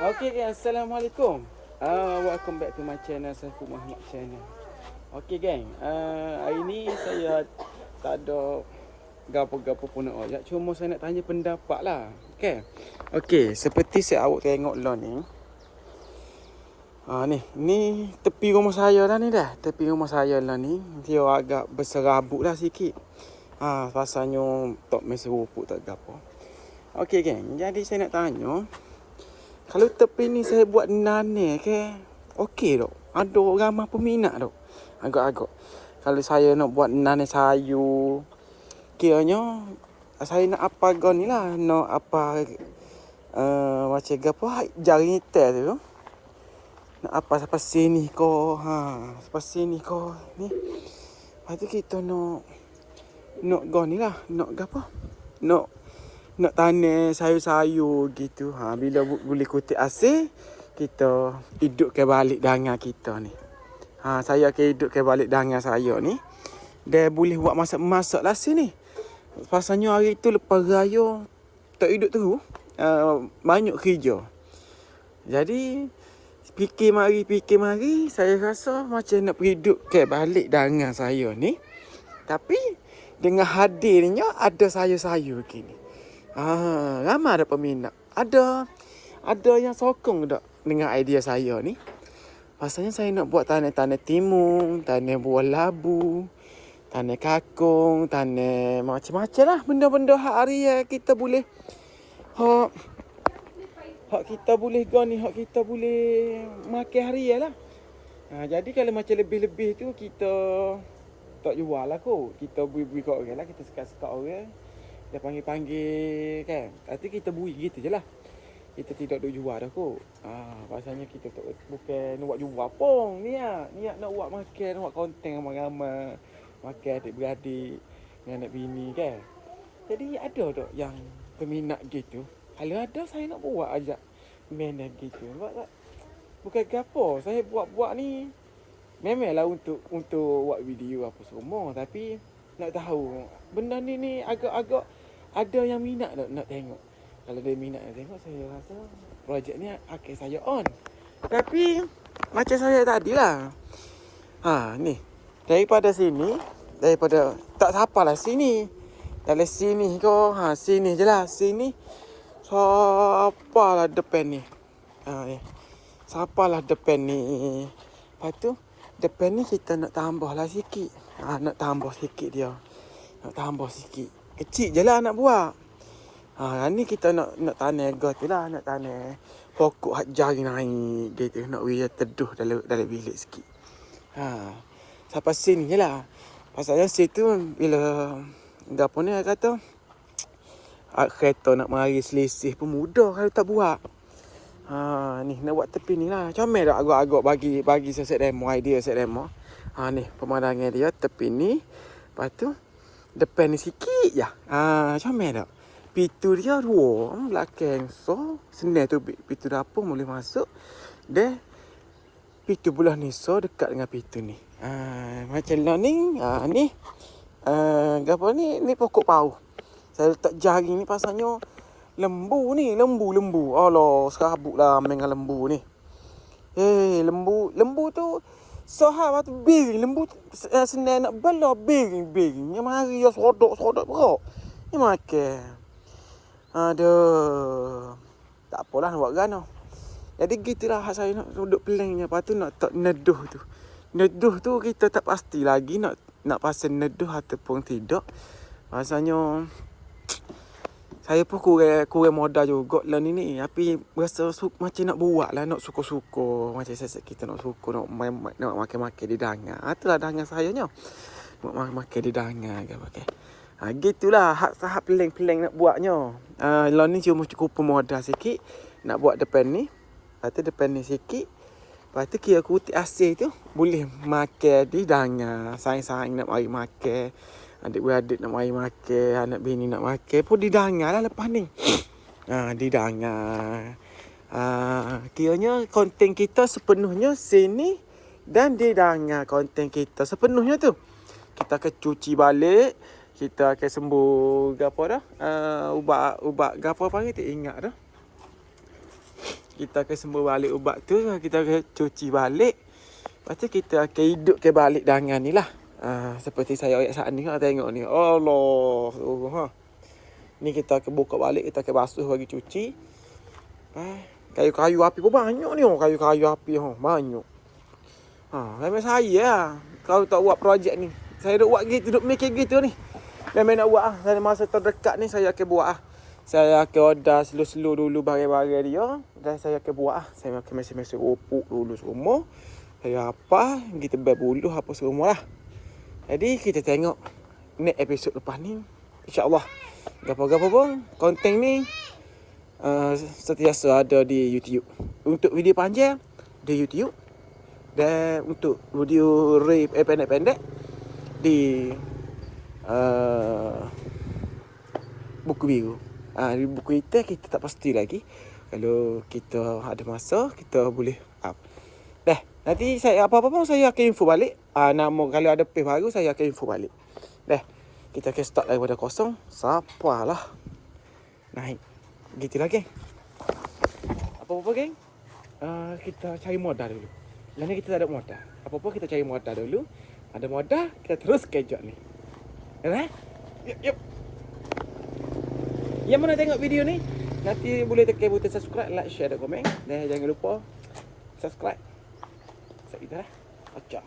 Okay guys, Assalamualaikum. Welcome back to my channel, Saiful Muhammad channel. Okay gang, hari ni saya tak ada gapo-gapo pun nak ajak. Cuma saya nak tanya pendapat lah. Okay, seperti saya awak tengok lah ni. Ni tepi rumah saya lah ni dah. Tepi rumah saya lah ni. Dia agak berserabut lah sikit. Pasalnya tak mesti rupuk tak gapo. Okay gang, jadi saya nak tanya. Kalau tepi ni saya buat nane ke, okey dok. Ada ramai peminat dok. Agak-agak. Kalau saya nak buat nane sayur, kiranya saya nak apa gon ni lah, nak apa macam apa jari teh tu. Nak apa sampai sini ko, sampai sini ko ni. Lepas tu kita nak gon ni lah, nak apa? Nak tanam sayur-sayur gitu. Bila boleh kutip asing, kita hidupkan balik dangan kita ni. Saya akan hidupkan balik dangan saya ni. Dia boleh buat masak-masak lah sini. Pasalnya hari tu lepas raya tak hidup terus. Banyak kerja. Jadi fikir mari saya rasa macam nak hidupkan balik dangan saya ni. Tapi dengan hadirnya ada sayur-sayur gini. Ramai ada peminat. Ada yang sokong tak dengan idea saya ni. Pasalnya saya nak buat tanah-tanah timun, tanah buah labu, tanah kakung, tanah macam-macam lah. Benda-benda hari kita boleh hak kita boleh goni, hak kita boleh makan hari lah. Jadi kalau macam lebih-lebih tu kita tak jual lah kot. Kita beri-beri kat orang lah. Kita sekat-sekat orang. Dia panggil-panggil kan. Nanti kita bui gitu je lah. Kita tidak duk jual dah kot. Pasalnya kita tak bukan nak buat jual pun. Niat nak buat makan, nak buat konten ramai-ramai. Makan adik-beradik dengan anak bini kan. Jadi ada tak yang peminat gitu. Kalau ada saya nak buat ajak mana gitu. Sebab tak bukan gapo. Saya buat-buat ni memanglah untuk buat video apa semua. Tapi nak tahu benda ni agak-agak ada yang minat nak tengok. Kalau dia minat nak tengok, saya rasa projek ni akan saya on. Tapi macam saya tadi lah. Ni daripada sini, daripada tak siapalah sini. Dari sini ko, sini je lah. Sini siapalah depan ni. Siapalah depan ni. Lepas tu depan ni kita nak tambah lah sikit. Nak tambah sikit dia. Nak tambah sikit. Kecil je lah nak buat. Ni kita nak tanam got tu lah. Nak tanam pokok hak jari naik. Gitu. Nak biar teduh dalam bilik sikit. Sampai sini je lah. Pasalnya situ bila apa ni kata kereta nak mari selisih pun mudah kalau tak buat. Ni nak buat tepi ni lah. Comel tak agak-agak bagi saya set demo. Idea set demo. Ni pemandangan dia tepi ni. Lepas tu depan ni sikit je. Comel tak? Pintu dia dua. Belakang. So, senang tu pintu dapur boleh masuk. Dia pintu belah ni. So, dekat dengan pintu ni. Macam lah ni. Ni. Apa ni? Ni pokok pauh. Saya letak jari ni pasalnya lembu ni. Lembu. Alah, serabut lah dengan lembu ni. Lembu tu sohar waktu bering. Lembu senang nak bela bering. Yang mari ya sodok berak. Ni makan. Aduh. Tak apalah nak buat gana. Jadi gitulah hak saya nak duduk pelangnya. Lepas tu nak tak neduh tu. Neduh tu kita tak pasti lagi nak pasal neduh ataupun tidak. Rasanya saya pun kurang modal juga lah ni. Tapi rasa macam nak buat lah. Nak suka-suka. Macam kita nak suka. Nak makan-makan di dangan. Itulah dangan saya ni. Nak makan di dangan ke pakai. Gitulah. Hak peling-peling nak buatnya. Lah ni cuma cukup modal sikit. Nak buat depan ni. Lepas tu depan ni sikit. Lepas tu kira kutip asing tu. Boleh makan di dangan. Saing-saing nak mari makan. Adik-beradik nak mari makan, anak bini nak makan pun didangar lah lepas ni. Didangar. Kiranya konten kita sepenuhnya sini dan didangar konten kita sepenuhnya tu. Kita akan cuci balik, kita akan sembuh gapo dah? Ubat gapo panggil tak ingat dah. kita akan sembuh balik ubat tu, kita akan cuci balik. Lepas tu kita akan hidupkan balik dangan ni lah. Seperti saya ayat saat ni, tengok ni. Allah. Ni kita akan buka balik, kita akan basuh bagi cuci. Kayu-kayu api pun banyak ni. Kayu-kayu api banyak. Memang saya lah. Kalau tak buat projek ni. Saya duk buat gitu, duk mikir gitu ni. Memang nak buat Saya masa terdekat ni saya akan buat Saya akan order slow-slow dulu barang-barang dia. Dan saya akan buat Saya akan mesin-mesin rupuk dulu semua. Saya apa, kita berbulu apa semua lah. Jadi kita tengok next episod lepas ni. InsyaAllah. Gapa-gapa pun konten ni sentiasa ada di YouTube. Untuk video panjang di YouTube. Dan untuk video pendek-pendek di buku biru. Di buku hitam kita tak pasti lagi. Kalau kita ada masa, kita boleh up. Nanti saya apa-apa pun saya akan info balik. Nama kalau ada page baru saya akan info balik. Kita akan start daripada kosong. Sapalah naik. Gitulah geng. Apa-apa geng? Kita cari modal dulu. Lah ni kita tak ada modal. Apa-apa kita cari modal dulu. Ada modal, kita terus kejut ni. Yup. Yang mana tengok video ni, nanti boleh tekan butang subscribe, like, share dan komen. Dan jangan lupa subscribe. Sekejap lah. Acah.